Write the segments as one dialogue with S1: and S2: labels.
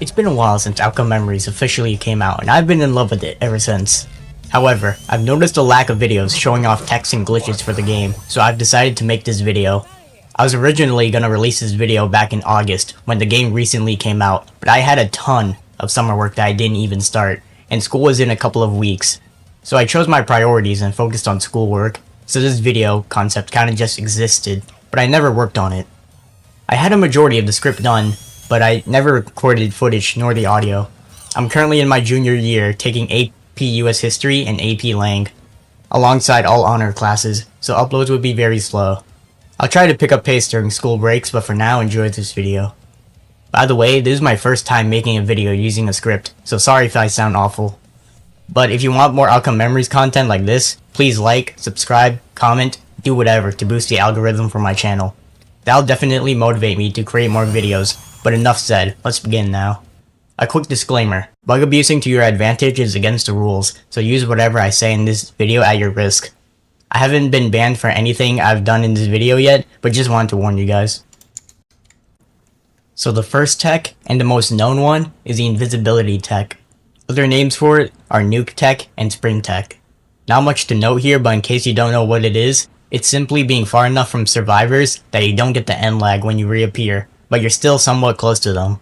S1: It's been a while since Outcome Memories officially came out, and I've been in love with it ever since. However, I've noticed a lack of videos showing off techs and glitches for the game, so I've decided to make this video. I was originally gonna release this video back in August, when the game recently came out, but I had a ton of summer work that I didn't even start, and school was in a couple of weeks. So I chose my priorities and focused on schoolwork, so this video concept kinda just existed, but I never worked on it. I had a majority of the script done, but I never recorded footage nor the audio. I'm currently in my junior year taking AP US History and AP Lang, alongside all honor classes, so uploads would be very slow. I'll try to pick up pace during school breaks, but for now enjoy this video. By the way, this is my first time making a video using a script, so sorry if I sound awful. But if you want more Outcome Memories content like this, please like, subscribe, comment, do whatever to boost the algorithm for my channel. That'll definitely motivate me to create more videos, but enough said, let's begin now. A quick disclaimer, bug abusing to your advantage is against the rules, so use whatever I say in this video at your risk. I haven't been banned for anything I've done in this video yet, but just wanted to warn you guys. So the first tech, and the most known one, is the Invisibility tech. Other names for it are Nuke tech and Spring tech. Not much to note here, but in case you don't know what it is, it's simply being far enough from survivors that you don't get the end lag when you reappear, but you're still somewhat close to them.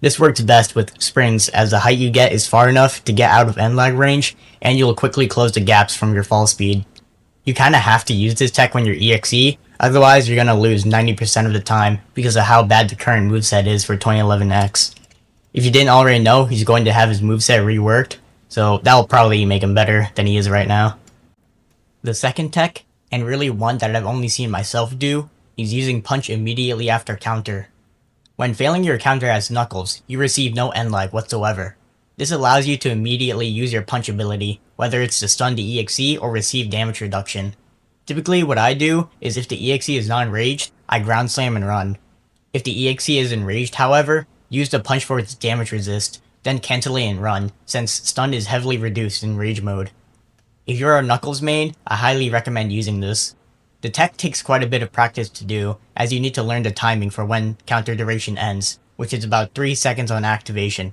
S1: This works best with springs, as the height you get is far enough to get out of end lag range, and you'll quickly close the gaps from your fall speed. You kinda have to use this tech when you're EXE, otherwise you're gonna lose 90% of the time because of how bad the current moveset is for 2011 EXE. If you didn't already know, he's going to have his moveset reworked, so that'll probably make him better than he is right now. The second tech, and really one that I've only seen myself do, is using punch immediately after counter. When failing your counter as Knuckles, you receive no end lag whatsoever. This allows you to immediately use your punch ability, whether it's to stun the EXE or receive damage reduction. Typically what I do is if the EXE is not enraged, I ground slam and run. If the EXE is enraged however, use the punch for its damage resist, then cancel it and run, since stun is heavily reduced in rage mode. If you're a Knuckles main, I highly recommend using this. The tech takes quite a bit of practice to do, as you need to learn the timing for when counter duration ends, which is about 3 seconds on activation.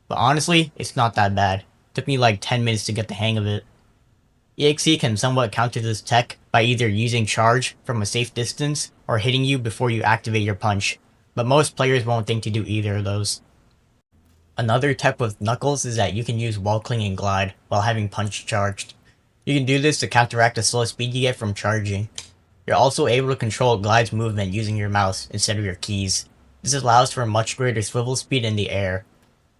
S1: But honestly, it's not that bad. Took me like 10 minutes to get the hang of it. EXE can somewhat counter this tech by either using charge from a safe distance or hitting you before you activate your punch, but most players won't think to do either of those. Another tech with Knuckles is that you can use wall cling and glide while having punch charged. You can do this to counteract the slow speed you get from charging. You're also able to control glide's movement using your mouse instead of your keys. This allows for a much greater swivel speed in the air.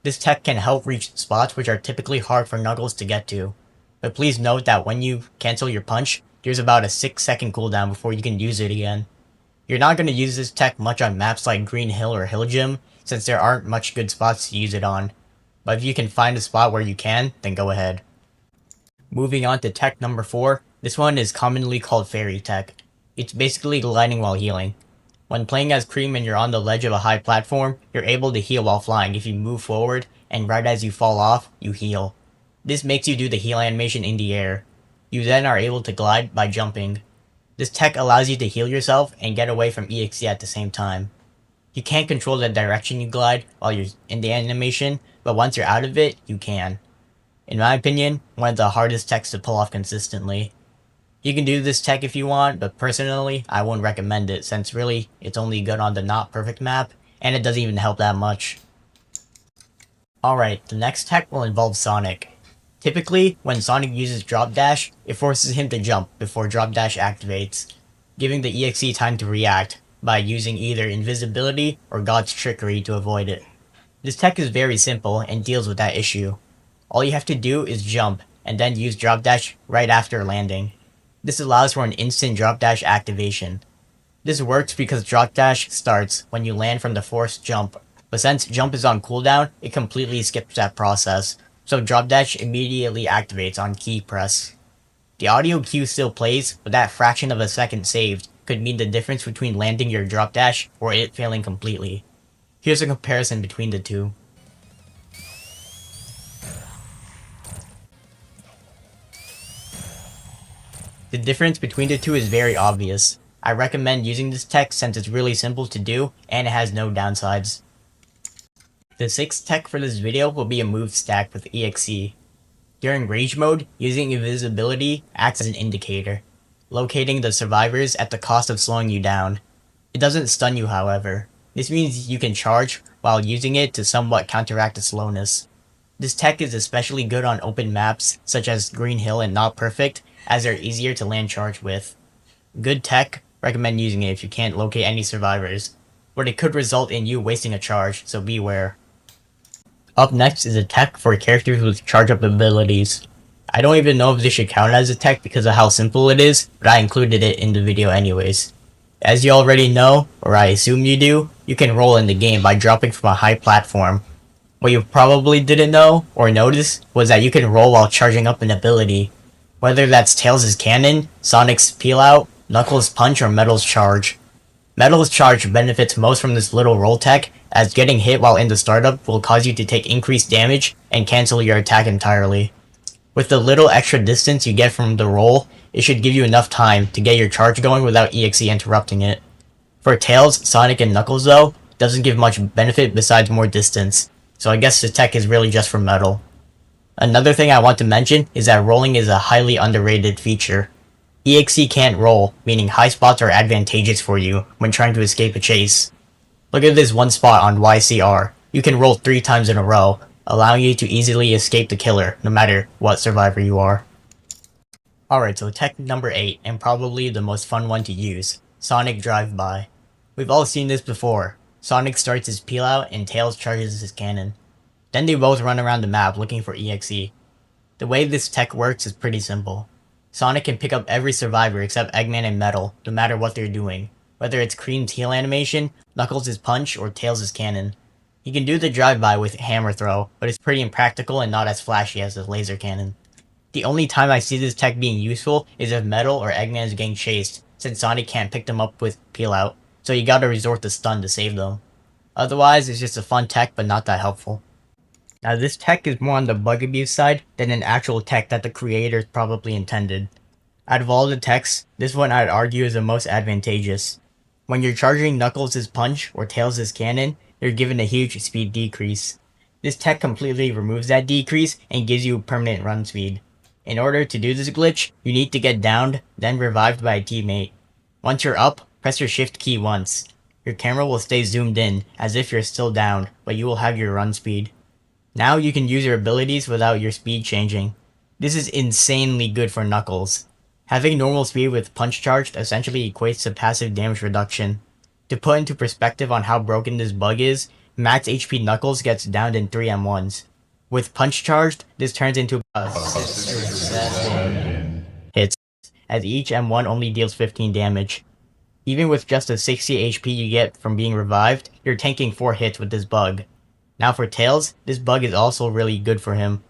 S1: This tech can help reach spots which are typically hard for Knuckles to get to. But please note that when you cancel your punch, there's about a 6-second cooldown before you can use it again. You're not going to use this tech much on maps like Green Hill or Hill Gym, since there aren't much good spots to use it on. But if you can find a spot where you can, then go ahead. Moving on to tech number 4, this one is commonly called Fairy tech. It's basically gliding while healing. When playing as Cream and you're on the ledge of a high platform, you're able to heal while flying if you move forward, and right as you fall off, you heal. This makes you do the heal animation in the air. You then are able to glide by jumping. This tech allows you to heal yourself and get away from EXE at the same time. You can't control the direction you glide while you're in the animation, but once you're out of it, you can. In my opinion, one of the hardest techs to pull off consistently. You can do this tech if you want, but personally, I wouldn't recommend it since really, it's only good on the not perfect map, and it doesn't even help that much. Alright, the next tech will involve Sonic. Typically, when Sonic uses Drop Dash, it forces him to jump before Drop Dash activates, giving the EXE time to react by using either Invisibility or God's Trickery to avoid it. This tech is very simple and deals with that issue. All you have to do is jump, and then use Drop Dash right after landing. This allows for an instant Drop Dash activation. This works because Drop Dash starts when you land from the forced jump, but since jump is on cooldown, it completely skips that process, so Drop Dash immediately activates on key press. The audio cue still plays, but that fraction of a second saved could mean the difference between landing your Drop Dash or it failing completely. Here's a comparison between the two. The difference between the two is very obvious. I recommend using this tech since it's really simple to do and it has no downsides. The sixth tech for this video will be a move stack with EXE. During rage mode, using invisibility acts as an indicator, locating the survivors at the cost of slowing you down. It doesn't stun you, however. This means you can charge while using it to somewhat counteract the slowness. This tech is especially good on open maps such as Green Hill and Not Perfect, as they're easier to land charge with. Good tech, recommend using it if you can't locate any survivors, but it could result in you wasting a charge, so beware. Up next is a tech for characters with charge up abilities. I don't even know if this should count as a tech because of how simple it is, but I included it in the video anyways. As you already know, or I assume you do, you can roll in the game by dropping from a high platform. What you probably didn't know, or notice, was that you can roll while charging up an ability. Whether that's Tails' Cannon, Sonic's Peel Out, Knuckles' Punch, or Metal's Charge. Metal's Charge benefits most from this little roll tech, as getting hit while in the startup will cause you to take increased damage and cancel your attack entirely. With the little extra distance you get from the roll, it should give you enough time to get your charge going without EXE interrupting it. For Tails, Sonic, and Knuckles though, doesn't give much benefit besides more distance, so I guess the tech is really just for Metal. Another thing I want to mention is that rolling is a highly underrated feature. EXE can't roll, meaning high spots are advantageous for you when trying to escape a chase. Look at this one spot on YCR. You can roll 3 times in a row, allowing you to easily escape the killer, no matter what survivor you are. Alright, so tech number 8, and probably the most fun one to use, Sonic Drive-By. We've all seen this before. Sonic starts his peel out and Tails charges his cannon. Then they both run around the map looking for EXE. The way this tech works is pretty simple. Sonic can pick up every survivor except Eggman and Metal, no matter what they're doing, whether it's Cream's heal animation, Knuckles' punch, or Tails' cannon. He can do the drive-by with hammer throw, but it's pretty impractical and not as flashy as the laser cannon. The only time I see this tech being useful is if Metal or Eggman is getting chased, since Sonic can't pick them up with peel out, so you gotta resort to stun to save them. Otherwise, it's just a fun tech but not that helpful. Now this tech is more on the bug abuse side than an actual tech that the creators probably intended. Out of all the techs, this one I'd argue is the most advantageous. When you're charging Knuckles' punch or Tails' cannon, you're given a huge speed decrease. This tech completely removes that decrease and gives you permanent run speed. In order to do this glitch, you need to get downed, then revived by a teammate. Once you're up, press your shift key once. Your camera will stay zoomed in, as if you're still down, but you will have your run speed. Now you can use your abilities without your speed changing. This is insanely good for Knuckles. Having normal speed with punch charged essentially equates to passive damage reduction. To put into perspective on how broken this bug is, max HP Knuckles gets downed in 3 M1s. With punch charged, this turns into a 6 or 7 hits, as each M1 only deals 15 damage. Even with just the 60 HP you get from being revived, you're tanking 4 hits with this bug. Now for Tails, this bug is also really good for him.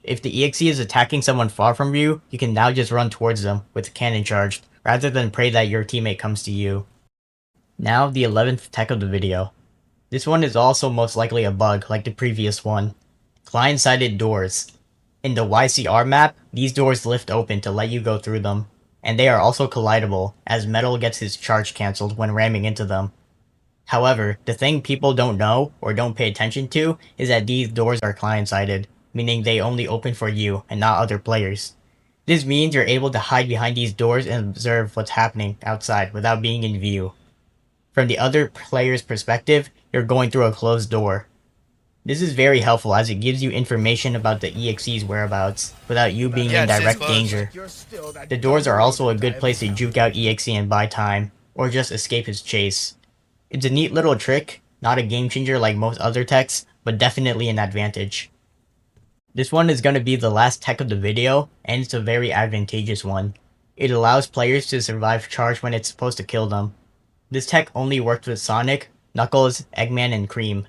S1: If the EXE is attacking someone far from you, you can now just run towards them with cannon charged, rather than pray that your teammate comes to you. Now the 11th tech of the video. This one is also most likely a bug like the previous one. Client-sided doors. In the YCR map, these doors lift open to let you go through them, and they are also collidable, as Metal gets his charge cancelled when ramming into them. However, the thing people don't know, or don't pay attention to, is that these doors are client-sided, meaning they only open for you and not other players. This means you're able to hide behind these doors and observe what's happening outside without being in view. From the other player's perspective, you're going through a closed door. This is very helpful as it gives you information about the EXE's whereabouts, without you being in direct danger. The doors are also a good place to juke out EXE and buy time, or just escape his chase. It's a neat little trick, not a game changer like most other techs, but definitely an advantage. This one is going to be the last tech of the video, and it's a very advantageous one. It allows players to survive charge when it's supposed to kill them. This tech only worked with Sonic, Knuckles, Eggman, and Cream.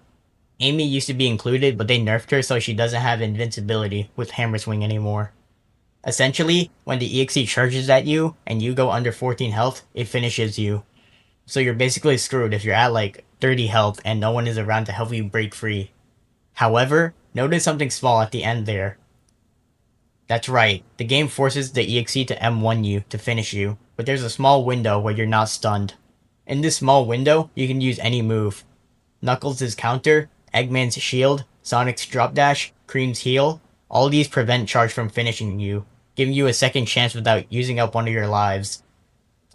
S1: Amy used to be included, but they nerfed her so she doesn't have invincibility with Hammer Swing anymore. Essentially, when the EXE charges at you, and you go under 14 health, it finishes you. So you're basically screwed if you're at like 30 health and no one is around to help you break free. However, notice something small at the end there. That's right, the game forces the EXE to M1 you to finish you, but there's a small window where you're not stunned. In this small window, you can use any move. Knuckles' counter, Eggman's shield, Sonic's drop dash, Cream's heal, all these prevent Charge from finishing you, giving you a second chance without using up one of your lives.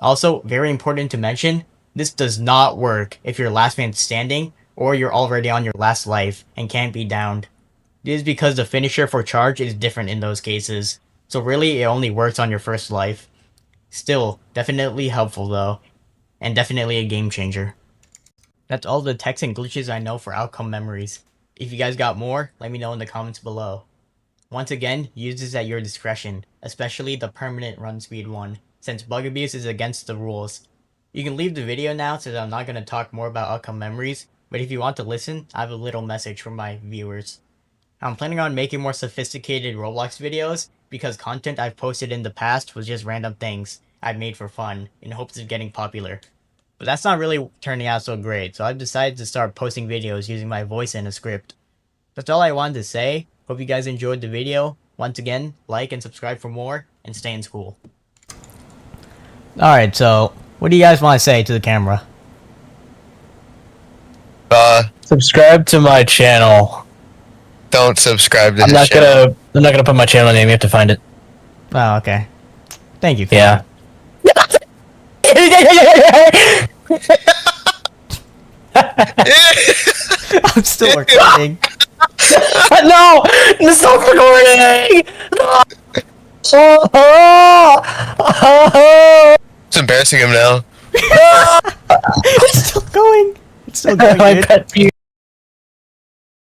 S1: Also, very important to mention, this does not work if you're last man standing or you're already on your last life and can't be downed. This is because the finisher for Charge is different in those cases, so really it only works on your first life. Still, definitely helpful though, and definitely a game changer. That's all the techs and glitches I know for outcome memories. If you guys got more, let me know in the comments below. Once again, use this at your discretion, especially the permanent run speed one, since bug abuse is against the rules. You can leave the video now since I'm not going to talk more about outcome memories, but if you want to listen, I have a little message for my viewers. I'm planning on making more sophisticated Roblox videos because content I've posted in the past was just random things I've made for fun in hopes of getting popular. But that's not really turning out so great, so I've decided to start posting videos using my voice and a script. That's all I wanted to say. Hope you guys enjoyed the video. Once again, like and subscribe for more, and stay in school. Alright, so, what do you guys want to say to the camera?
S2: Subscribe to my channel.
S3: Don't subscribe to
S2: I'm
S3: his
S2: not
S3: channel.
S2: gonna put my channel name. You have to find it.
S1: Oh, okay. Thank you.
S2: Yeah.
S1: I'm still recording.
S2: No! Stop recording!
S3: It's embarrassing him now.
S1: It's still going. It's still going,
S2: My
S1: dude.
S2: pet peeve.